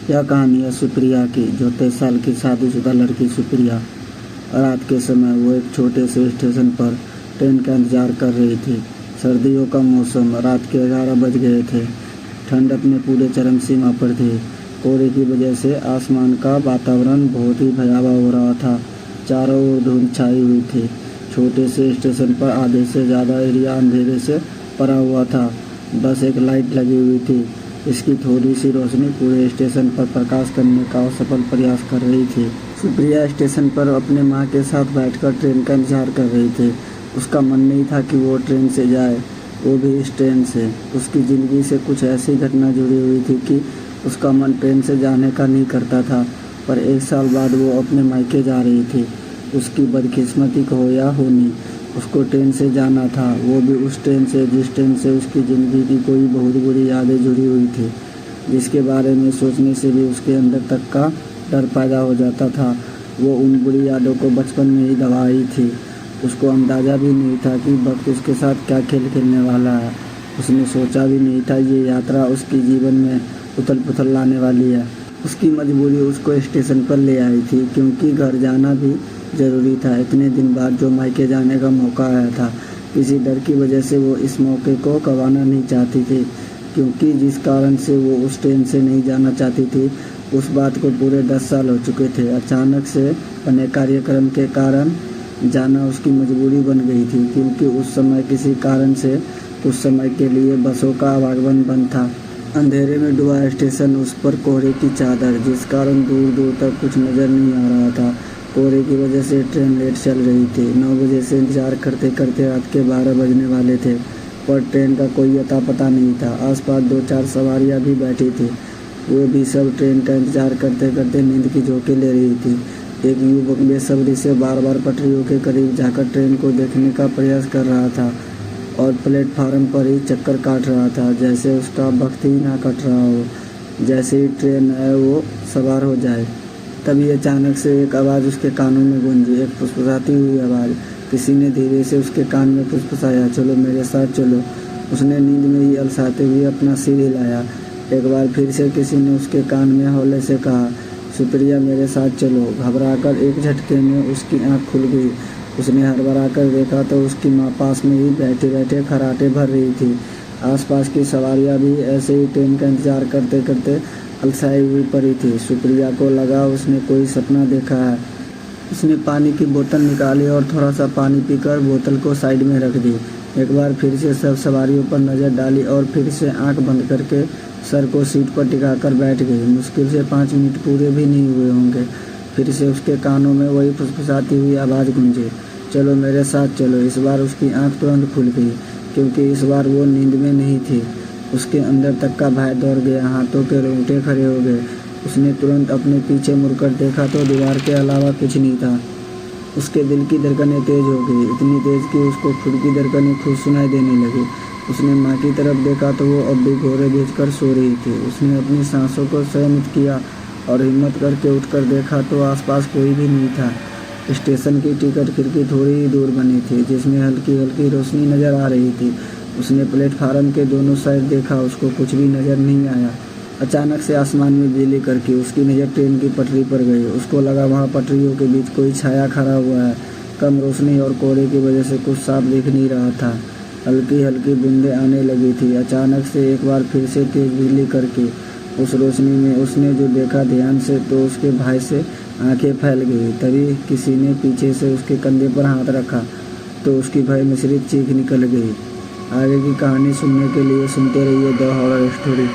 यह कहानी है सुप्रिया की, जो 23 साल की शादीशुदा लड़की सुप्रिया रात के समय वो एक छोटे से स्टेशन पर ट्रेन का इंतजार कर रही थी। सर्दियों का मौसम, रात के 11 बज गए थे। ठंड अपने पूरे चरम सीमा पर थी। कोहरे की वजह से आसमान का वातावरण बहुत ही भयावह हो रहा था। चारों ओर धुंध छाई हुई थी। छोटे से स्टेशन पर आधे से ज़्यादा एरिया अंधेरे से भरा हुआ था। बस एक लाइट लगी हुई थी। इसकी थोड़ी सी रोशनी पूरे स्टेशन पर प्रकाश करने का असफल प्रयास कर रही थी। सुप्रिया स्टेशन पर अपने माँ के साथ बैठकर ट्रेन का इंतजार कर रही थी। उसका मन नहीं था कि वो ट्रेन से जाए, वो भी इस ट्रेन से। उसकी ज़िंदगी से कुछ ऐसी घटना जुड़ी हुई थी कि उसका मन ट्रेन से जाने का नहीं करता था। पर 1 साल बाद वो अपने मायके जा रही थी। उसकी बदकिस्मती हो या होनी, उसको ट्रेन से जाना था, वो भी उस ट्रेन से जिस ट्रेन से उसकी ज़िंदगी की कोई बहुत बुरी यादें जुड़ी हुई थी, जिसके बारे में सोचने से भी उसके अंदर तक का डर पैदा हो जाता था। वो उन बुरी यादों को बचपन में ही दबाई थी। उसको अंदाज़ा भी नहीं था कि वक्त उसके साथ क्या खेल खेलने वाला है। उसने सोचा भी नहीं था ये यात्रा उसके जीवन में उथल पुथल लाने वाली है। उसकी मजबूरी उसको स्टेशन पर ले आई थी, क्योंकि घर जाना भी ज़रूरी था। इतने दिन बाद जो मायके जाने का मौका आया था, किसी डर की वजह से वो इस मौके को गंवाना नहीं चाहती थी, क्योंकि जिस कारण से वो उस ट्रेन से नहीं जाना चाहती थी, उस बात को पूरे 10 साल हो चुके थे। अचानक से बने कार्यक्रम के कारण जाना उसकी मजबूरी बन गई थी, क्योंकि उस समय किसी कारण से कुछ समय के लिए बसों का आवागमन बंद था। अंधेरे में डूबा स्टेशन, उस पर कोहरे की चादर, जिस कारण दूर दूर तक कुछ नज़र नहीं आ रहा था। कोहरे की वजह से ट्रेन लेट चल रही थी। 9 बजे से इंतजार करते करते रात के 12 बजने वाले थे, पर ट्रेन का कोई अता पता नहीं था। आसपास 2-4 सवारियां भी बैठी थी, वो भी सब ट्रेन का इंतजार करते करते नींद की झोंके ले रही थी। एक युवक बेसब्री से बार बार पटरियों के करीब जाकर ट्रेन को देखने का प्रयास कर रहा था और प्लेटफार्म पर ही चक्कर काट रहा था, जैसे उसका वक्त ही ना कट रहा हो। जैसे ही ट्रेन आए वो सवार हो जाए। तभी अचानक से एक आवाज़ उसके कानों में गूंजी, एक फुसफुसाती हुई आवाज़। किसी ने धीरे से उसके कान में फुसफुसाया, चलो मेरे साथ चलो। उसने नींद में ही अलसाते हुए अपना सिर हिलाया। एक बार फिर से किसी ने उसके कान में हौले से कहा, सुप्रिया मेरे साथ चलो। घबराकर एक झटके में उसकी आँख खुल गई। उसने हड़बड़ा कर देखा तो उसकी माँ पास में ही बैठे बैठे खर्राटे भर रही थी। आसपास की सवारियाँ भी ऐसे ही ट्रेन का इंतजार करते करते अलसाई हुई पड़ी थी। सुप्रिया को लगा उसने कोई सपना देखा है। उसने पानी की बोतल निकाली और थोड़ा सा पानी पीकर बोतल को साइड में रख दी। एक बार फिर से सब सवारियों पर नज़र डाली और फिर से आंख बंद करके सर को सीट पर टिकाकर बैठ गई। मुश्किल से 5 मिनट पूरे भी नहीं हुए होंगे, फिर से उसके कानों में वही फुसफुसाती हुई आवाज़ गूंजी, चलो मेरे साथ चलो। इस बार उसकी आंख तुरंत खुल गई, क्योंकि इस बार वो नींद में नहीं थी। उसके अंदर तक का भय दौड़ गया, हाथों के रोंगटे खड़े हो गए। उसने तुरंत अपने पीछे मुड़कर देखा तो दीवार के अलावा कुछ नहीं था। उसके दिल की धड़कनें तेज हो गई, इतनी तेज कि उसको खुद की धड़कनें खुद सुनाई देने लगी। उसने माँ की तरफ देखा तो वो अब भी घोड़े बेचकर सो रही थी। उसने अपनी सांसों को संयमित किया और हिम्मत करके उठकर देखा तो आसपास कोई भी नहीं था। स्टेशन की टिकट खिड़की थोड़ी ही दूर बनी थी, जिसमें हल्की हल्की रोशनी नज़र आ रही थी। उसने प्लेटफार्म के दोनों साइड देखा, उसको कुछ भी नज़र नहीं आया। अचानक से आसमान में बिजली करके उसकी नज़र ट्रेन की पटरी पर गई। उसको लगा वहाँ पटरियों के बीच कोई छाया खड़ा हुआ है। कम रोशनी और कोहरे की वजह से कुछ साफ दिख नहीं रहा था। हल्की हल्की बूंदें आने लगी थी। अचानक से एक बार फिर से तेज बिजली करके उस रोशनी में उसने जो देखा ध्यान से तो उसके भय से आंखें फैल गई। तभी किसी ने पीछे से उसके कंधे पर हाथ रखा तो उसकी भय मिश्रित चीख निकल गई। आगे की कहानी सुनने के लिए सुनते रहिए द हॉरर स्टोरी।